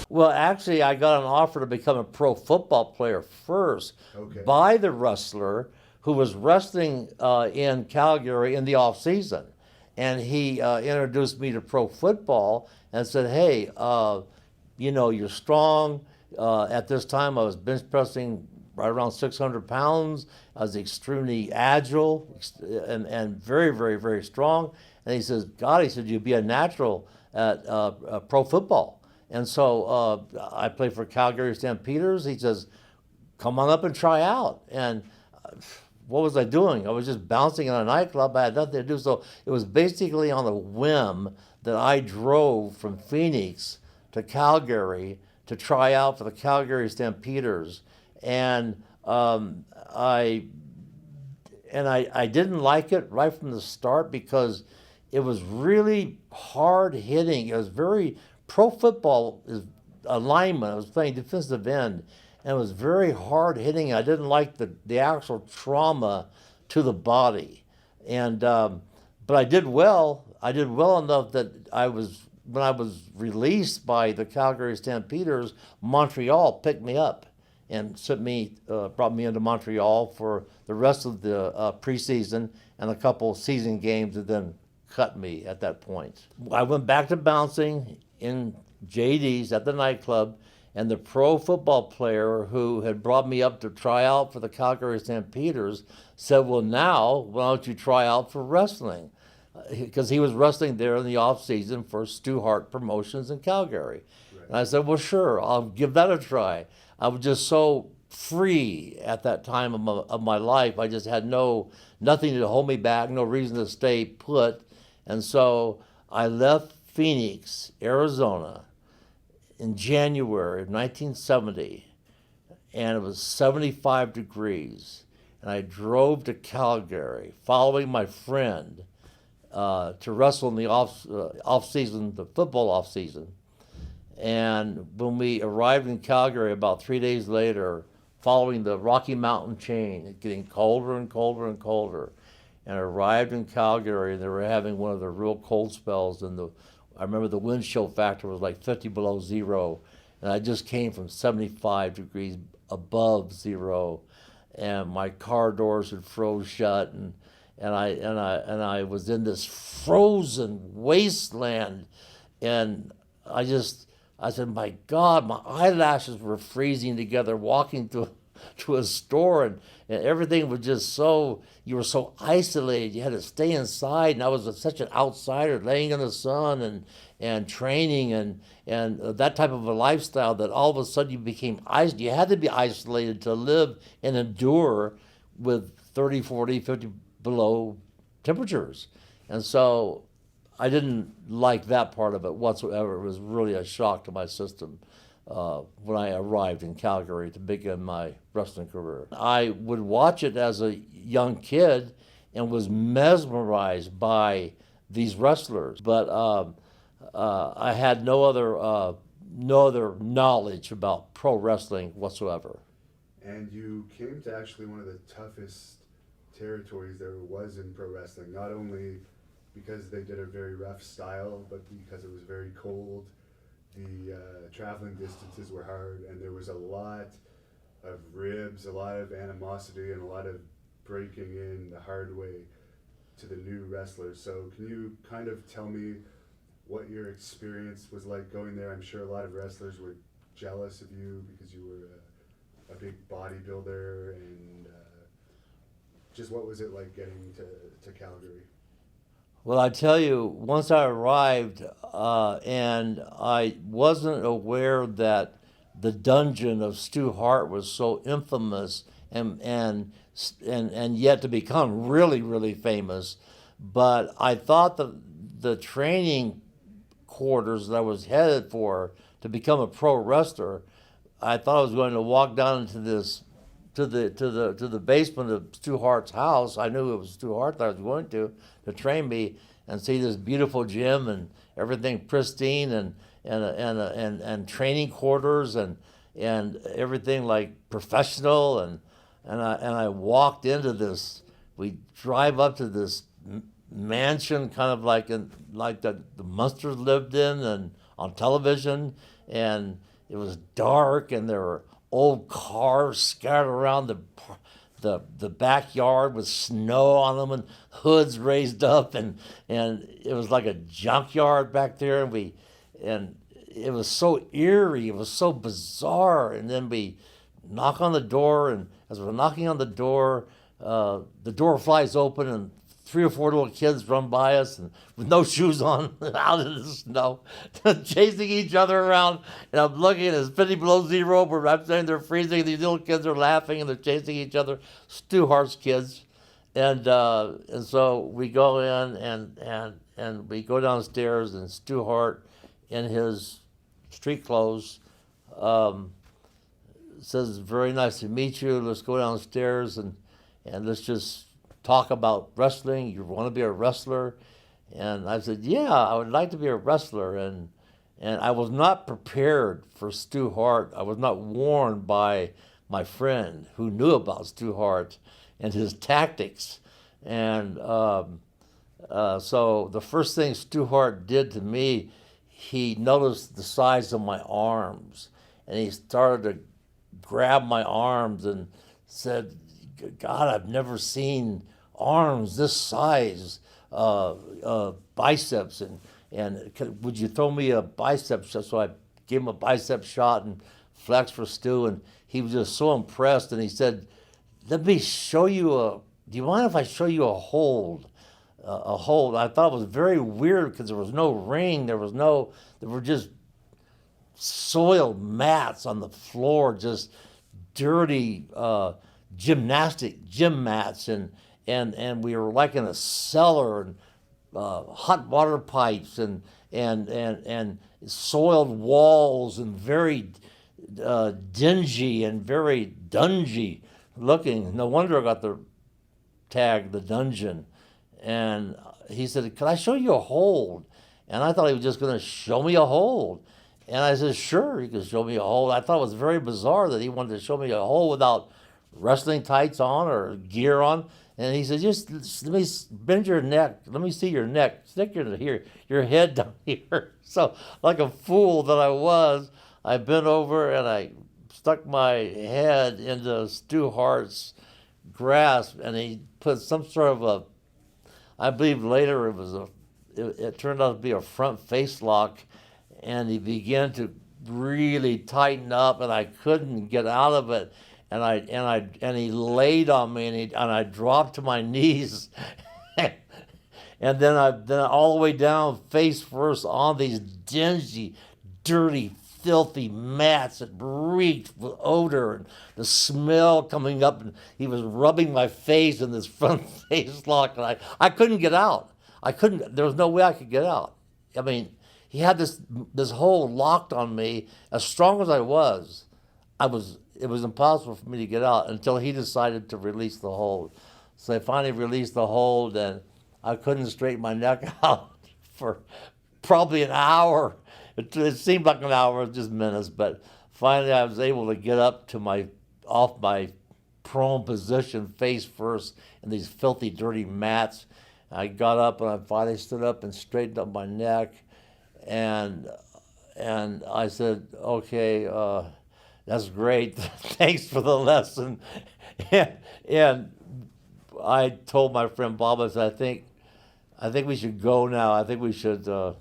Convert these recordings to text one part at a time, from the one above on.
Well, actually, I got an offer to become a pro football player first Okay. by the wrestler who was wrestling in Calgary in the off season, and he introduced me to pro football and said, "Hey, you're strong." At this time, I was bench pressing right around 600 pounds. I was extremely agile and very, very, very strong. And he says, "God," he said, "you'd be a natural at pro football." And so I played for Calgary Stampeders. He says, "Come on up and try out." And what was I doing? I was just bouncing in a nightclub. I had nothing to do. So it was basically on a whim that I drove from Phoenix to Calgary to try out for the Calgary Stampeders. And I didn't like it right from the start because it was really hard hitting. It was very pro football is alignment. I was playing defensive end, and it was very hard hitting. I didn't like the actual trauma to the body, and but I did well. I did well enough that when I was released by the Calgary Stampeders, Montreal picked me up and brought me into Montreal for the rest of the preseason and a couple season games, and then cut me at that point. I went back to bouncing in JD's at the nightclub, and the pro football player who had brought me up to try out for the Calgary Stampeders said, "Well, now why don't you try out for wrestling?" Because he was wrestling there in the off season for Stu Hart Promotions in Calgary. Right. And I said, "Well, sure, I'll give that a try." I was just so free at that time of my life. I just had nothing to hold me back, no reason to stay put. And so I left Phoenix, Arizona in January of 1970, and it was 75 degrees. And I drove to Calgary, following my friend, to wrestle in the off season, the football off season. And when we arrived in Calgary about 3 days later, following the Rocky Mountain chain, getting colder and colder and colder, and arrived in Calgary, and they were having one of the real cold spells, and I remember the wind chill factor was like 50 below zero, and I just came from 75 degrees above zero, and my car doors had froze shut, and I was in this frozen wasteland, and I said, "My God, my eyelashes were freezing together walking to a store, and everything was just you were so isolated. You had to stay inside, and I was such an outsider, laying in the sun and training and that type of a lifestyle that all of a sudden you became isolated. You had to be isolated to live and endure with 30, 40, 50 below temperatures." And so I didn't like that part of it whatsoever. It was really a shock to my system when I arrived in Calgary to begin my wrestling career. I would watch it as a young kid and was mesmerized by these wrestlers, but I had no other knowledge about pro wrestling whatsoever. And you came to actually one of the toughest territories there was in pro wrestling, not only because they did a very rough style, but because it was very cold. The traveling distances were hard, and there was a lot of ribs, a lot of animosity, and a lot of breaking in the hard way to the new wrestlers. So can you kind of tell me what your experience was like going there? I'm sure a lot of wrestlers were jealous of you because you were a big bodybuilder, and just what was it like getting to Calgary? Well, I tell you, once I arrived, and I wasn't aware that the dungeon of Stu Hart was so infamous and yet to become really, really famous. But I thought the training quarters that I was headed for to become a pro wrestler, I thought I was going to walk down into this to the basement of Stu Hart's house. I knew it was Stu Hart that I was going to train me, and see this beautiful gym and everything pristine and training quarters and everything like professional, and I walked into this. We drive up to this mansion, kind of like that the Munsters lived in and on television, and it was dark, and there were old cars scattered around the backyard with snow on them and hoods raised up, and it was like a junkyard back there, and it was so eerie, it was so bizarre. And then we knock on the door, and as we're knocking on the door flies open, and 3 or 4 little kids run by us and with no shoes on out in the snow, chasing each other around. And I'm looking, and it's 50 below zero, but I'm saying they're freezing. These little kids are laughing, and they're chasing each other. Stu Hart's kids. And so we go in, and we go downstairs, and Stu Hart, in his street clothes, says, "Very nice to meet you. Let's go downstairs and let's just talk about wrestling. You want to be a wrestler?" And I said, "Yeah, I would like to be a wrestler." And I was not prepared for Stu Hart. I was not warned by my friend who knew about Stu Hart and his tactics. And so the first thing Stu Hart did to me, he noticed the size of my arms, and he started to grab my arms and said, "God, I've never seen arms this size, biceps, and would you throw me a bicep shot?" So I gave him a bicep shot and flexed for Stu, and he was just so impressed, and he said, "Let me show you do you mind if I show you a hold?" A hold. I thought it was very weird because there was no ring, there were just soiled mats on the floor, just dirty gym mats, and we were like in a cellar, and hot water pipes, and soiled walls, and very dingy and very dungy looking. No wonder I got the tag, the dungeon. And he said, "Could I show you a hold?" And I thought he was just going to show me a hold. And I said, "Sure, you can show me a hold." I thought it was very bizarre that he wanted to show me a hold without wrestling tights on or gear on. And he said, just let me bend your neck. Let me see your neck. Stick your head down here. So like a fool that I was, I bent over and I stuck my head into Stu Hart's grasp, and he put some sort of I believe later it turned out to be a front face lock, and he began to really tighten up, and I couldn't get out of it. And he laid on me, and I dropped to my knees, and then all the way down, face first, on these dingy, dirty, filthy mats that reeked with odor, and the smell coming up, and he was rubbing my face in this front face lock, and I couldn't get out. There was no way I could get out. I mean, he had this hold locked on me. As strong as I was, it was impossible for me to get out until he decided to release the hold. So I finally released the hold, and I couldn't straighten my neck out for probably an hour. It seemed like an hour, just minutes, but finally I was able to get up to off my prone position, face first, in these filthy, dirty mats. I got up, and I finally stood up and straightened up my neck, and I said, "Okay, that's great. Thanks for the lesson." And I told my friend Bob, I said, I think we should go now. I think we should.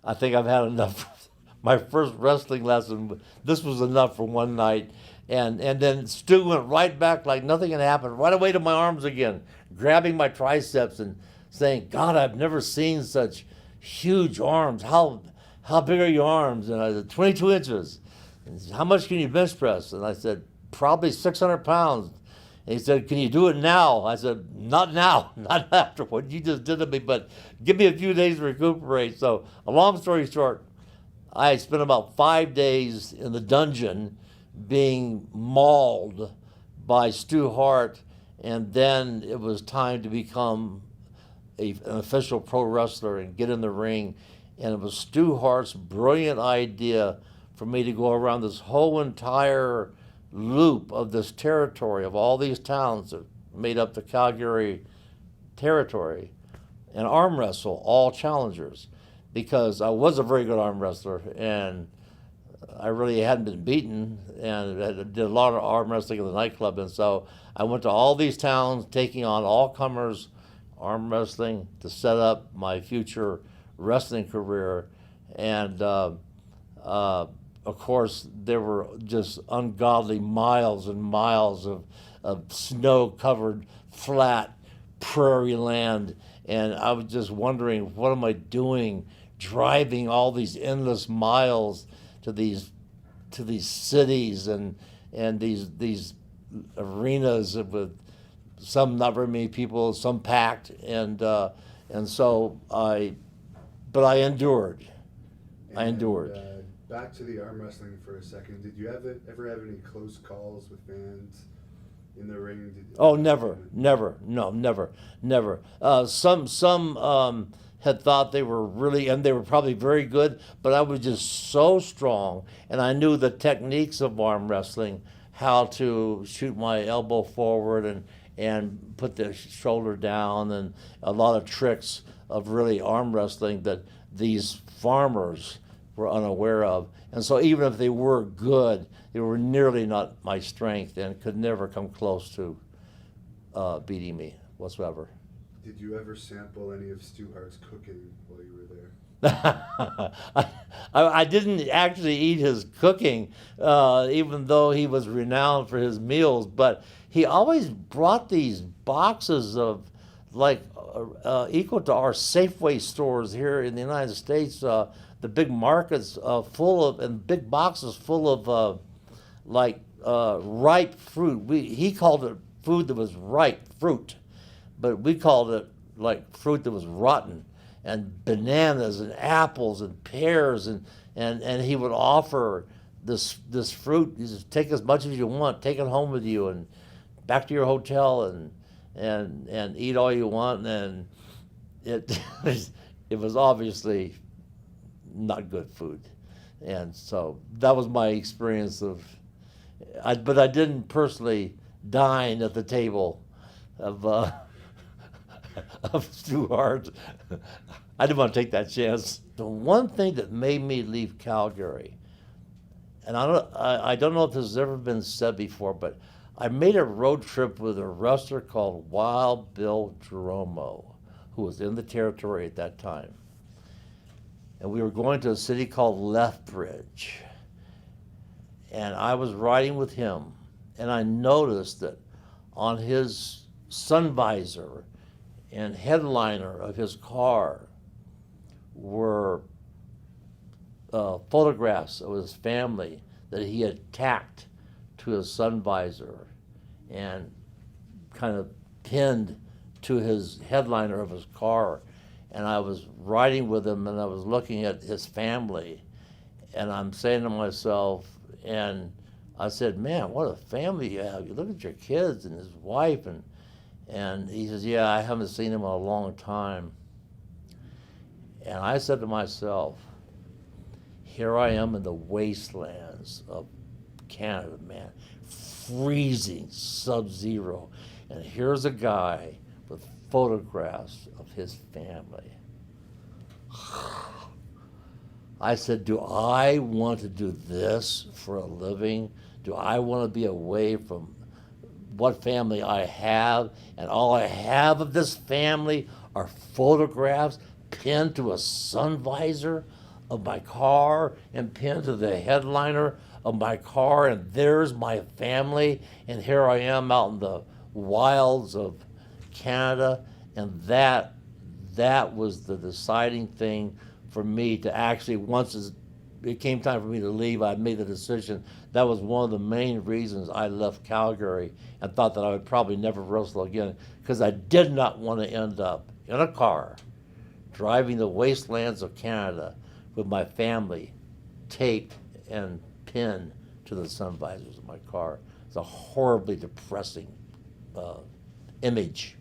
I think I've had enough. My first wrestling lesson, this was enough for one night. And then Stu went right back like nothing had happened, right away to my arms again, grabbing my triceps and saying, "God, I've never seen such huge arms. How big are your arms?" And I said, 22 inches. And he said, "How much can you bench press?" And I said, "Probably 600 pounds. And he said, "Can you do it now?" I said, "Not now, not after what you just did to me, but give me a few days to recuperate." So a long story short, I spent about 5 days in the dungeon being mauled by Stu Hart, and then it was time to become an official pro wrestler and get in the ring. And it was Stu Hart's brilliant idea for me to go around this whole entire loop of this territory, of all these towns that made up the Calgary territory, and arm wrestle all challengers, because I was a very good arm wrestler, and I really hadn't been beaten, and I did a lot of arm wrestling in the nightclub, and so I went to all these towns, taking on all comers, arm wrestling to set up my future wrestling career, and of course there were just ungodly miles and miles of snow-covered flat prairie land, and I was just wondering, what am I doing, driving all these endless miles to these cities and these arenas with some not very many people, some packed, and so but I endured. I endured. Back to the arm wrestling for a second. Did you ever have any close calls with fans in the ring? Oh, never, no, never. Some had thought they were really, and they were probably very good, but I was just so strong, and I knew the techniques of arm wrestling, how to shoot my elbow forward and put the shoulder down, and a lot of tricks of really arm wrestling that these farmers were unaware of. And so even if they were good, they were nearly not my strength and could never come close to beating me whatsoever. Did you ever sample any of Stu Hart's cooking while you were there? I didn't actually eat his cooking, even though he was renowned for his meals, but he always brought these boxes of, like, equal to our Safeway stores here in the United States, the big markets full of, and big boxes full of ripe fruit. He called it food that was ripe fruit, but we called it like fruit that was rotten, and bananas and apples and pears, and he would offer this fruit. He says, take as much as you want, take it home with you, and back to your hotel, and eat all you want. And it it was obviously not good food, and so that was my experience of. But I didn't personally dine at the table of Stu Hart. I didn't want to take that chance. The one thing that made me leave Calgary, and I don't know if this has ever been said before, but I made a road trip with a wrestler called Wild Bill Jeromo, who was in the territory at that time. And we were going to a city called Lethbridge. And I was riding with him, and I noticed that on his sun visor and headliner of his car were photographs of his family that he had tacked to his sun visor and kind of pinned to his headliner of his car. And I was riding with him, and I was looking at his family, and I'm saying to myself, and I said, man, what a family you have. You look at your kids and his wife, and he says, yeah, I haven't seen him in a long time. And I said to myself, here I am in the wastelands of Canada, man, freezing, sub-zero, and here's a guy with photographs of his family. I said, do I want to do this for a living? Do I want to be away from what family I have? And all I have of this family are photographs pinned to a sun visor of my car and pinned to the headliner of my car, and there's my family, and here I am out in the wilds of Canada. And that was the deciding thing for me to actually, once it came time for me to leave, I made the decision. That was one of the main reasons I left Calgary and thought that I would probably never wrestle again, because I did not want to end up in a car driving the wastelands of Canada with my family taped and pinned to the sun visors of my car. It's a horribly depressing image.